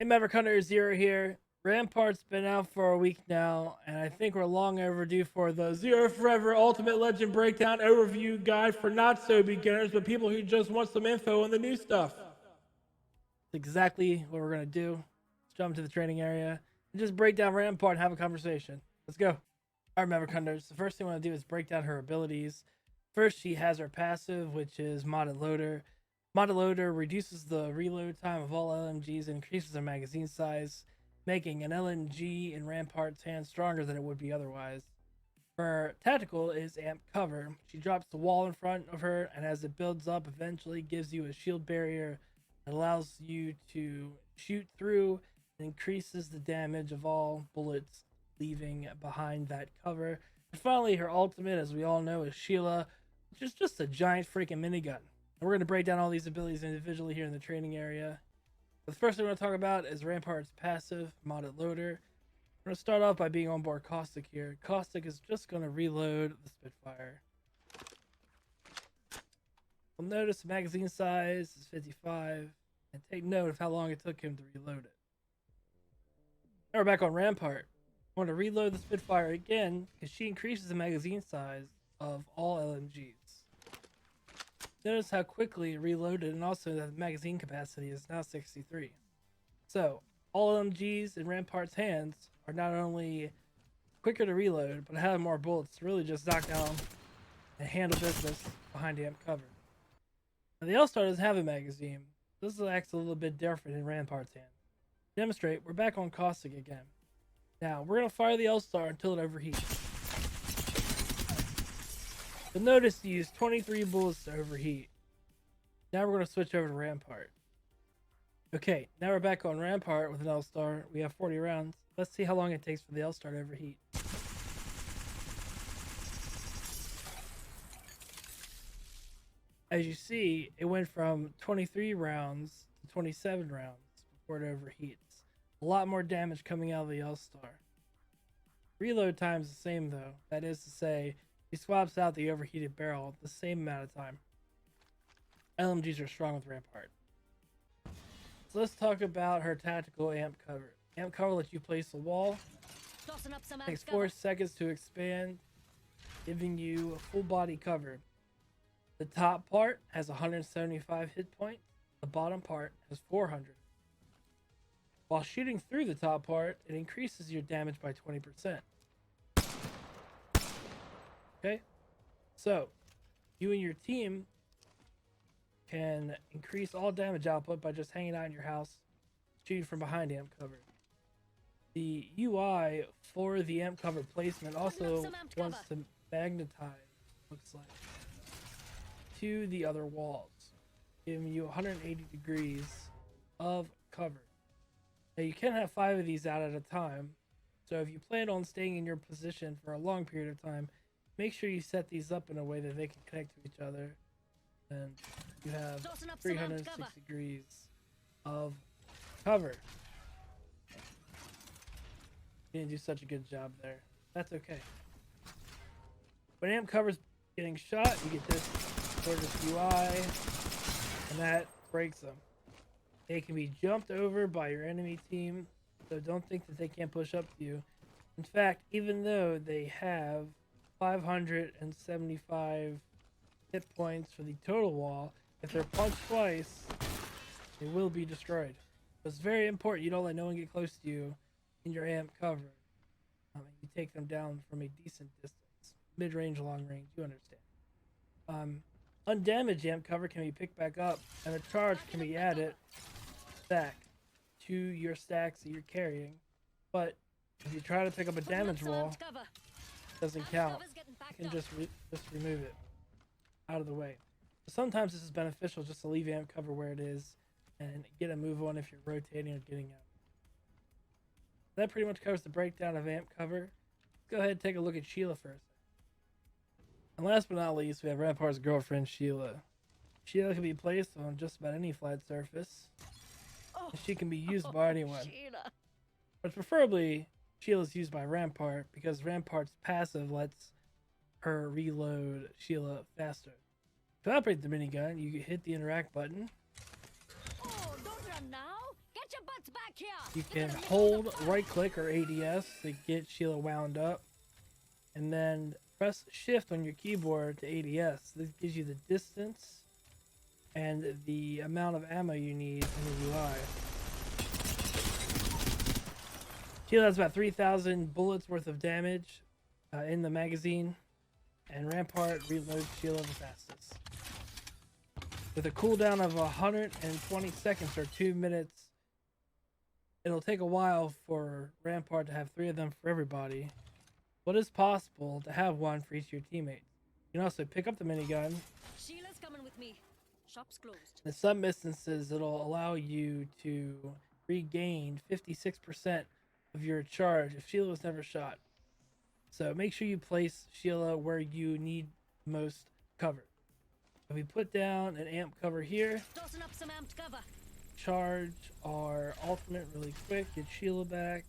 Hey, Maverick Hunters, Zero here. Rampart's been out for a week now, and I think we're long overdue for the Zero Forever Ultimate Legend Breakdown Overview Guide for not so beginners, but people who just want some info on the new stuff. That's exactly what we're going to do. Let's jump to the training area and just break down Rampart and have a conversation. Let's go. All right, Maverick Hunters. The first thing I want to do is break down her abilities. First, she has her passive, which is Modded Loader. Modded Loader reduces the reload time of all LMGs and increases their magazine size, making an LMG in Rampart's hand stronger than it would be otherwise. Her tactical is Amp Cover. She drops the wall in front of her, and as it builds up, eventually gives you a shield barrier that allows you to shoot through and increases the damage of all bullets leaving behind that cover. And finally, her ultimate, as we all know, is Sheila, which is just a giant freaking minigun. And we're going to break down all these abilities individually here in the training area. But the first thing we're going to talk about is Rampart's passive, Modded Loader. We're going to start off by being on board Caustic here. Caustic is just going to reload the Spitfire. You'll notice the magazine size is 55, and take note of how long it took him to reload it. Now we're back on Rampart. I want to reload the Spitfire again because she increases the magazine size of all LMGs. Notice how quickly it reloaded, and also that the magazine capacity is now 63. So, all LMGs in Rampart's hands are not only quicker to reload, but have more bullets to really just knock down and handle business behind amp cover. Now, the L-Star doesn't have a magazine. This acts a little bit different in Rampart's hand. To demonstrate, we're back on Caustic again. Now, we're going to fire the L-Star until it overheats. You'll notice you use 23 bullets to overheat. Now we're going to switch over to Rampart. Okay, now we're back on Rampart with an L-Star. We have 40 rounds. Let's see how long it takes for the L-Star to overheat. As you see, it went from 23 rounds to 27 rounds before it overheats. A lot more damage coming out of the L-Star. Reload time is the same though. That is to say, he swaps out the overheated barrel the same amount of time. LMGs are strong with Rampart. So let's talk about her tactical amp cover. Amp cover lets you place a wall. Takes 4 seconds to expand, giving you a full body cover. The top part has 175 hit points. The bottom part has 400. While shooting through the top part, it increases your damage by 20%. Okay, so you and your team can increase all damage output by just hanging out in your house, shooting from behind amp cover. The UI for the amp cover placement also wants to magnetize, looks like, to the other walls, giving you 180 degrees of cover. Now you can have 5 of these out at a time, so if you plan on staying in your position for a long period of time, make sure you set these up in a way that they can connect to each other, and you have 306 degrees of cover. You didn't do such a good job there. That's okay. When amp cover's getting shot, you get this gorgeous UI, and that breaks them. They can be jumped over by your enemy team, so don't think that they can't push up to you. In fact, even though they have 575 hit points for the total wall, if they're punched twice, they will be destroyed. So it's very important you don't let no one get close to you in your amp cover. You take them down from a decent distance, mid-range, long-range, you understand. Undamaged amp cover can be picked back up, and a charge can be added back to your stacks that you're carrying. But if you try to pick up a damage wall, it doesn't count. You can just remove it out of the way. But sometimes this is beneficial just to leave amp cover where it is and get a move on if you're rotating or getting out. That pretty much covers the breakdown of amp cover. Let's go ahead and take a look at Sheila first. And last but not least, we have Rampart's girlfriend, Sheila. Sheila can be placed on just about any flat surface. And she can be used by anyone. But preferably, Sheila's used by Rampart because Rampart's passive lets her reload Sheila faster. To operate the minigun, you hit the interact button. Oh, don't run now! Get your butts back You can hold right click or ADS to get Sheila wound up, and then press shift on your keyboard to ADS. This gives you the distance and the amount of ammo you need in the UI. Sheila has about 3,000 bullets worth of damage in the magazine, and Rampart reloads Sheila the fastest. With a cooldown of 120 seconds or 2 minutes, it'll take a while for Rampart to have 3 of them for everybody, but it's possible to have 1 for each of your teammates. You can also pick up the minigun. Sheila's coming with me. Shop's closed. In some instances, it'll allow you to regain 56% of your charge if Sheila was never shot. So make sure you place Sheila where you need most cover. If we put down an amp cover here, Tossing up some amped cover. charge our ultimate really quick, get Sheila back,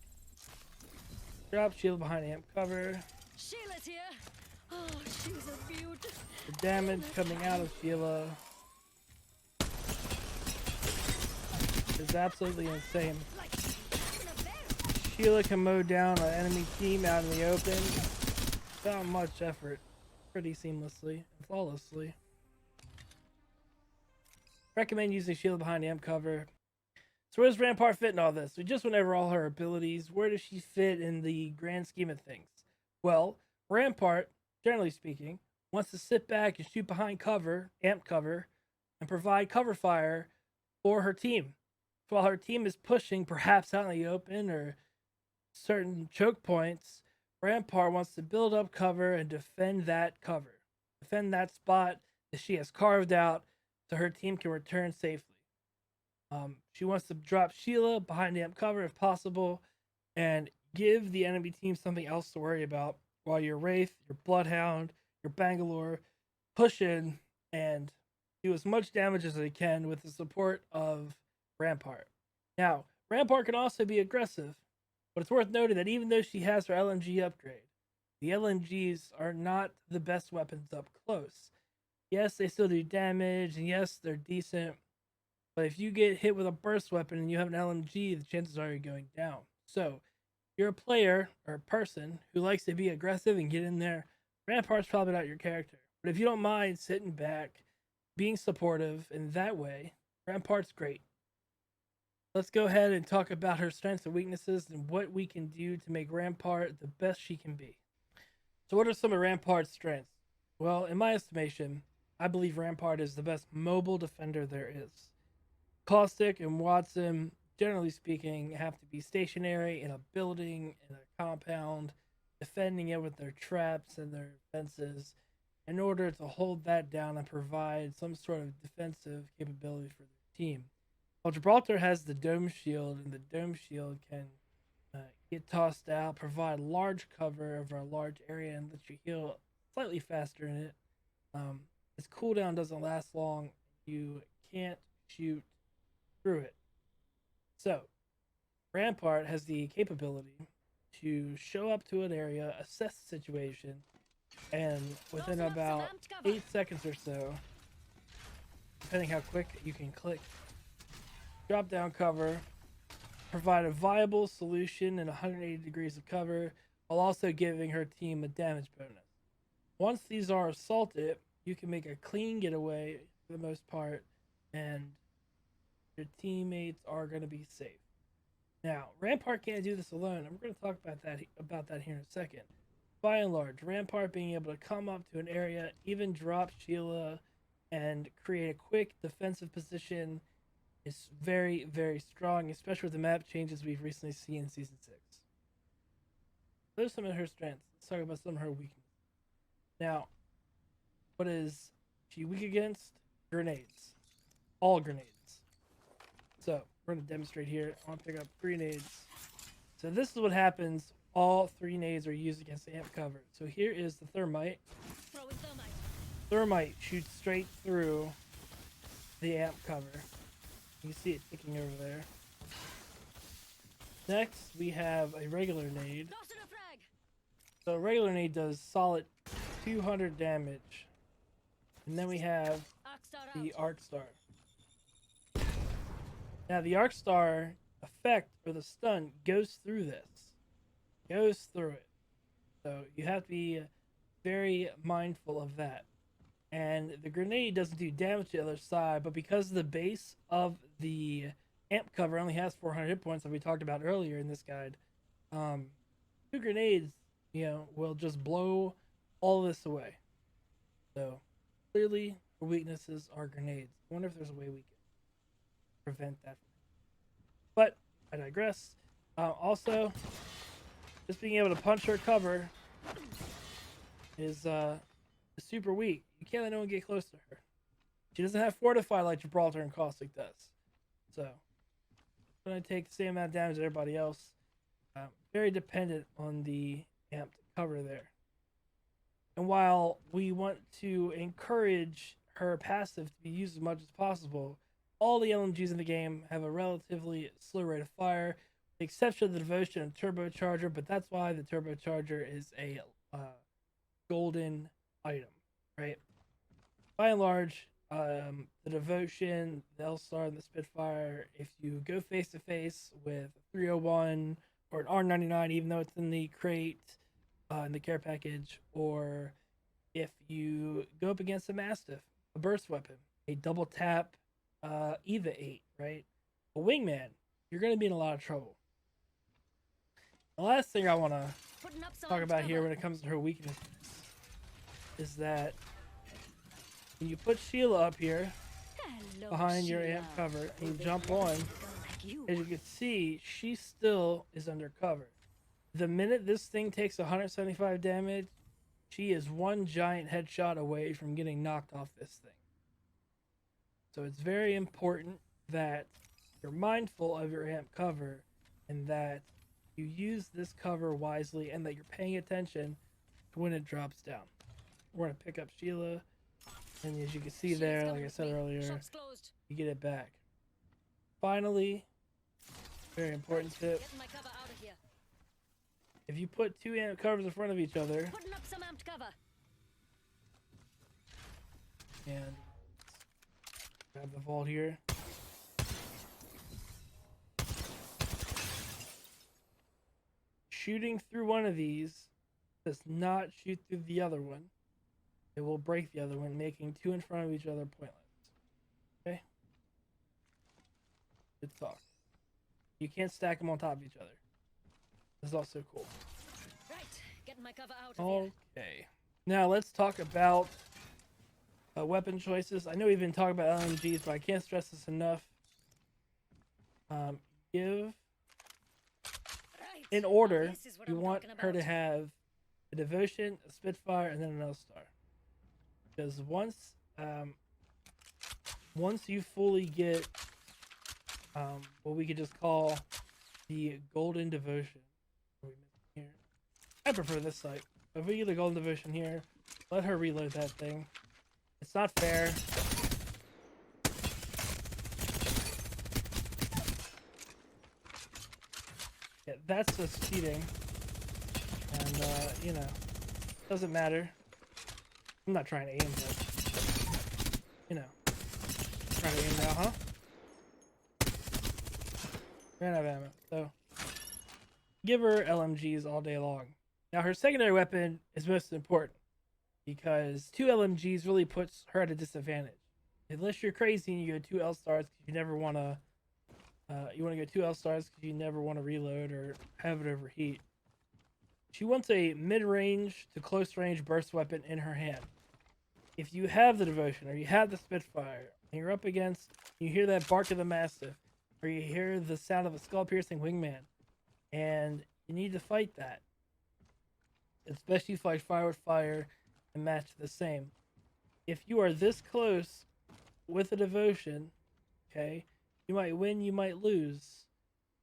drop Sheila behind amp cover. Sheila's here. Oh, she's a beaut. The damage coming out of Sheila is absolutely insane. Like a bear. Sheila can mow down an enemy team out in the open without much effort, pretty seamlessly and flawlessly. Recommend using Sheila behind amp cover. So where does Rampart fit in all this? We just went over all her abilities. Where does she fit in the grand scheme of things? Well, Rampart, generally speaking, wants to sit back and shoot behind cover, amp cover, and provide cover fire for her team. So while her team is pushing, perhaps out in the open or certain choke points, Rampart wants to build up cover and defend that cover. Defend that spot that she has carved out so her team can return safely. She wants to drop Sheila behind amp cover if possible and give the enemy team something else to worry about while your Wraith, your Bloodhound, your Bangalore push in and do as much damage as they can with the support of Rampart. Now, Rampart can also be aggressive, but it's worth noting that even though she has her LMG upgrade, the LMGs are not the best weapons up close. Yes, they still do damage, and yes, they're decent, but if you get hit with a burst weapon and you have an LMG, the chances are you're going down. So, if you're a player or a person who likes to be aggressive and get in there, Rampart's probably not your character. But if you don't mind sitting back, being supportive in that way, Rampart's great. Let's go ahead and talk about her strengths and weaknesses and what we can do to make Rampart the best she can be. So what are some of Rampart's strengths? Well, in my estimation, I believe Rampart is the best mobile defender there is. Caustic and Watson, generally speaking, have to be stationary in a building, in a compound, defending it with their traps and their fences in order to hold that down and provide some sort of defensive capability for their team. While Gibraltar has the dome shield, and the dome shield can get tossed out, provide large cover over a large area, and let you heal slightly faster in it. Its cooldown doesn't last long. You can't shoot through it. So, Rampart has the capability to show up to an area, assess the situation, and within about 8 seconds or so, depending how quick you can click, drop down cover, provide a viable solution in 180 degrees of cover, while also giving her team a damage bonus. Once these are assaulted, you can make a clean getaway for the most part, and your teammates are going to be safe. Now, Rampart can't do this alone, and we're going to talk about that here in a second. By and large, Rampart being able to come up to an area, even drop Sheila, and create a quick defensive position is very, very strong, especially with the map changes we've recently seen in Season 6. Those are some of her strengths. Let's talk about some of her weaknesses. Now, what is she weak against? Grenades. All grenades. So, we're going to demonstrate here. I want to pick up 3 nades. So this is what happens. All 3 nades are used against the amp cover. So here is the thermite. Throwing thermite. Thermite shoots straight through the amp cover. You see it ticking over there. Next, we have a regular nade. Tossing a frag. So a regular nade does solid 200 damage. And then we have Arc star the out. Arc Star. Now the Arc Star effect or the stun goes through this, goes through it. So you have to be very mindful of that. And the grenade doesn't do damage to the other side, but because the base of the amp cover only has 400 hit points, like we talked about earlier in this guide, um, 2 grenades, will just blow all this away. So clearly, her weaknesses are grenades. I wonder if there's a way we can prevent that. But I digress. Also, just being able to punch her cover is super weak. You can't let no one get close to her. She doesn't have fortify like Gibraltar and Caustic does. So, it's going to take the same amount of damage as everybody else. Very dependent on the amped cover there. And while we want to encourage her passive to be used as much as possible, all the LMGs in the game have a relatively slow rate of fire, with the exception of the Devotion and Turbocharger, but that's why the Turbocharger is a golden item, right? By and large, the Devotion, the L-Star, and the Spitfire, if you go face to face with a 301 or an R99, even though it's in the crate, in the care package, or if you go up against a Mastiff, a burst weapon, a double tap EVA 8, right? A wingman, you're going to be in a lot of trouble. The last thing I want to talk about here when it comes to her weakness is that when you put Sheila up here behind your amp cover and you jump on, as you can see, she still is undercover. The minute this thing takes 175 damage, she is one giant headshot away from getting knocked off this thing. So it's very important that you're mindful of your amp cover and that you use this cover wisely and that you're paying attention to when it drops down. We're going to pick up Sheila, and as you can see there, like I said earlier, you get it back. Finally, very important tip. If you put 2 amp covers in front of each other, Putting up some amped cover. And grab the vault here. Shooting through one of these does not shoot through the other one. It will break the other one, making 2 in front of each other pointless. Okay? Good talk. You can't stack them on top of each other. This is also cool. Right, getting my cover out of here. Okay. Now let's talk about weapon choices. I know we've been talking about LMGs, but I can't stress this enough. Give Right, in order, this is what you I'm want talking her to about. have a Devotion, a Spitfire, and then an L-Star. Because once you fully get what we could just call the Golden Devotion, here, I prefer this site. If we get the Golden Devotion here, let her reload that thing. It's not fair. Yeah, that's just cheating. And, doesn't matter. I'm not trying to aim, but, trying to aim now, huh? Ran out of ammo, so give her LMGs all day long. Now, her secondary weapon is most important because 2 LMGs really puts her at a disadvantage. Unless you're crazy and you go 2 L-Stars because you never want to, you want to go 2 L-Stars because you never want to reload or have it overheat. She wants a mid-range to close-range burst weapon in her hand. If you have the Devotion or you have the Spitfire and you're up against, you hear that bark of the Mastiff or you hear the sound of a skull-piercing wingman and you need to fight that. Especially fight fire with fire and match the same. If you are this close with a Devotion, okay, you might win, you might lose.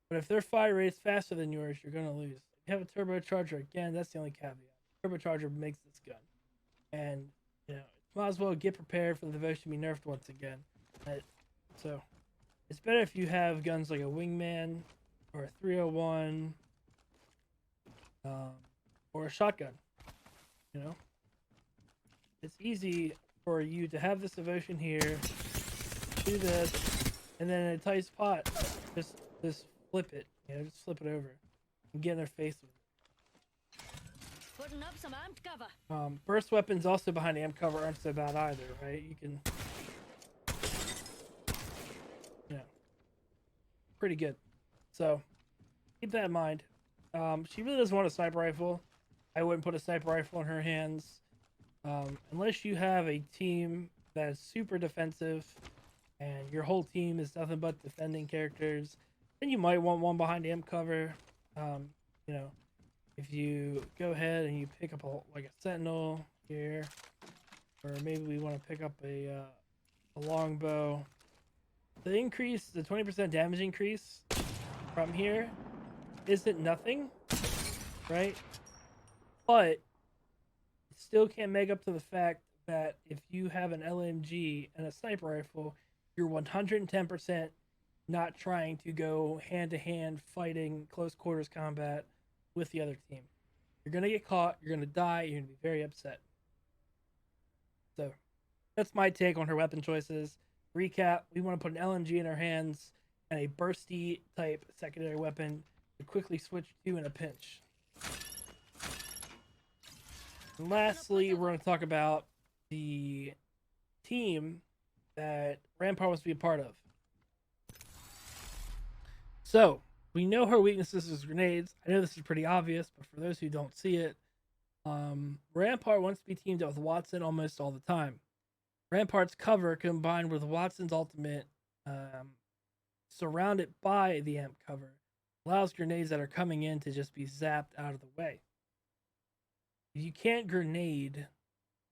But if their fire rate's faster than yours, you're going to lose. If you have a turbocharger, again, that's the only caveat. Turbocharger makes this gun. And, might as well get prepared for the Devotion to be nerfed once again. So, it's better if you have guns like a Wingman or a 301 or a shotgun. It's easy for you to have this Devotion here, do this, and then in a tight spot, just flip it. You know, just flip it over and get in their face with it. Putting up some amped cover. Burst weapons also behind amp cover aren't so bad either, right? You can, pretty good. So keep that in mind. She really doesn't want a sniper rifle. I wouldn't put a sniper rifle in her hands unless you have a team that's super defensive and your whole team is nothing but defending characters. Then you might want one behind amp cover. Um, you know, if you go ahead and you pick up like a sentinel here, or maybe we want to pick up a longbow. The 20% damage increase from here isn't nothing, right? But it still can't make up to the fact that if you have an LMG and a sniper rifle, you're 110% not trying to go hand to hand fighting close quarters combat with the other team. You're gonna get caught, you're gonna die, you're gonna be very upset. So that's my take on her weapon choices. Recap: we want to put an LMG in our hands and a bursty type secondary weapon to quickly switch to in a pinch. And lastly, we're going to talk about the team that Rampart wants to be a part of. So we know her weaknesses is grenades. I know this is pretty obvious, but for those who don't see it, Rampart wants to be teamed up with Watson almost all the time. Rampart's cover combined with Watson's ultimate, surrounded by the amp cover, allows grenades that are coming in to just be zapped out of the way. You can't grenade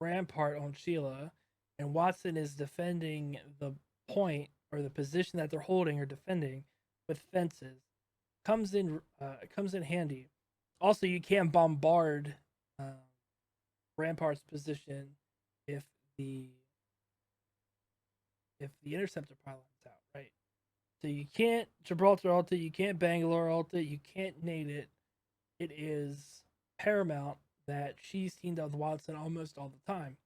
Rampart on Sheila, and Watson is defending the point or the position that they're holding or defending with fences. Comes in handy. Also, you can't bombard Rampart's position if the interceptor pylon's out, right? So you can't Gibraltar ult it, you can't Bangalore ult it, you can't nade it. It is paramount that she's teamed up with Watson almost all the time.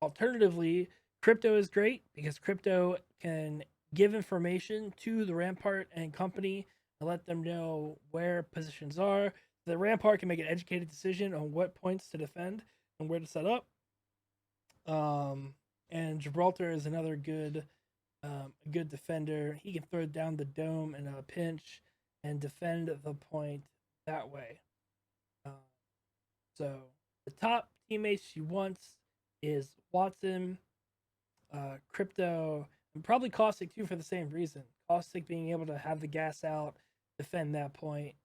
Alternatively, Crypto is great because Crypto can give information to the Rampart and company and let them know where positions are. The Rampart can make an educated decision on what points to defend and where to set up. And Gibraltar is another good defender. He can throw down the dome in a pinch and defend the point that way. So the top teammates she wants is Watson, Crypto, and probably Caustic too for the same reason. Caustic being able to have the gas out, defend that point,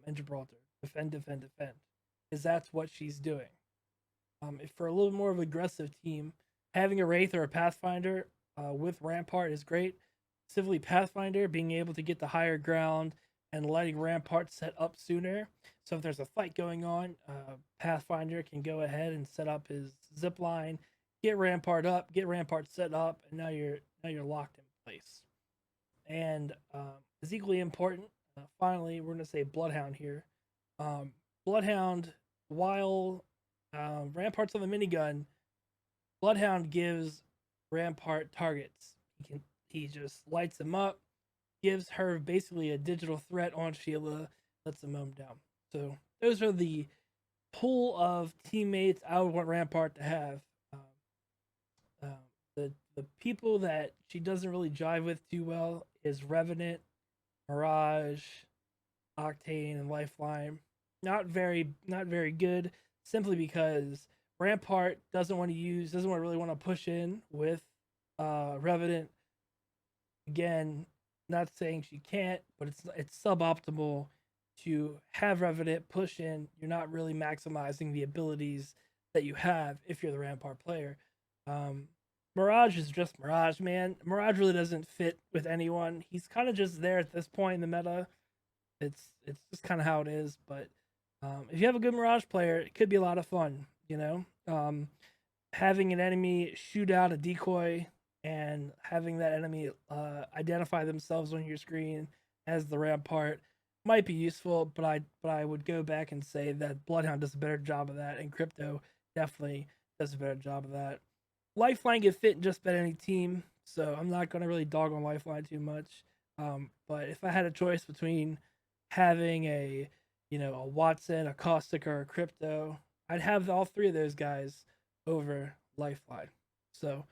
and Gibraltar. Defend, because that's what she's doing. If for a little more of an aggressive team, having a Wraith or a Pathfinder with Rampart is great. Specifically, Pathfinder being able to get the higher ground and letting Rampart set up sooner. So if there's a fight going on, Pathfinder can go ahead and set up his zip line, get Rampart up, get Rampart set up, and now you're locked in place. And is equally important. Finally, we're gonna say Bloodhound here. Bloodhound, while Rampart's on the minigun, Bloodhound gives Rampart targets. He just lights them up, gives her basically a digital threat on Sheila, lets them mow him down. So those are the pool of teammates I would want Rampart to have. The people that she doesn't really jive with too well is Revenant, Mirage, Octane, and Lifeline. Not very good, simply because Rampart doesn't really want to push in with Revenant. Again, not saying she can't, but it's suboptimal to have Revenant push in. You're not really maximizing the abilities that you have if you're the Rampart player. Mirage is just Mirage, man. Mirage really doesn't fit with anyone. He's kind of just there at this point in the meta. It's just kind of how it is. But if you have a good Mirage player, it could be a lot of fun. You know, having an enemy shoot out a decoy and having that enemy identify themselves on your screen as the Rampart might be useful. But I would go back and say that Bloodhound does a better job of that, and Crypto definitely does a better job of that. Lifeline can fit in just about any team, so I'm not going to really dog on Lifeline too much. But if I had a choice between having a Watson, a Caustic, or a Crypto, I'd have all three of those guys over Lifeline. So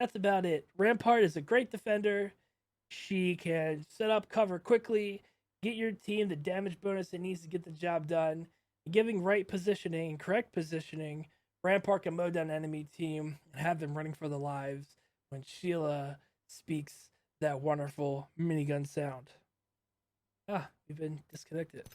that's about it. Rampart is a great defender. She can set up cover quickly, get your team the damage bonus it needs to get the job done. Giving right positioning and correct positioning, Rampart can mow down enemy team and have them running for their lives when Sheila speaks that wonderful minigun sound. We've been disconnected.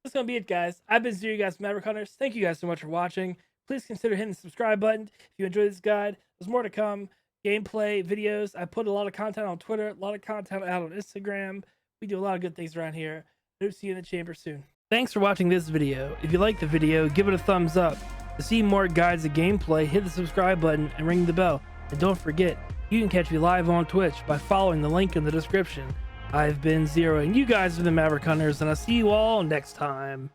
That's gonna be it, guys. I've been Zero, you guys, Maverick Hunters. Thank you guys so much for watching. Please consider hitting the subscribe button if you enjoyed this guide. There's more to come. Gameplay videos. I put a lot of content on Twitter, a lot of content out on Instagram. We do a lot of good things around here. Hope to see you in the chamber soon. Thanks for watching this video. If you liked the video, give it a thumbs up. To see more guides of gameplay, hit the subscribe button and ring the bell. And don't forget, you can catch me live on Twitch by following the link in the description. I've been Zero, and you guys are the Maverick Hunters, and I'll see you all next time.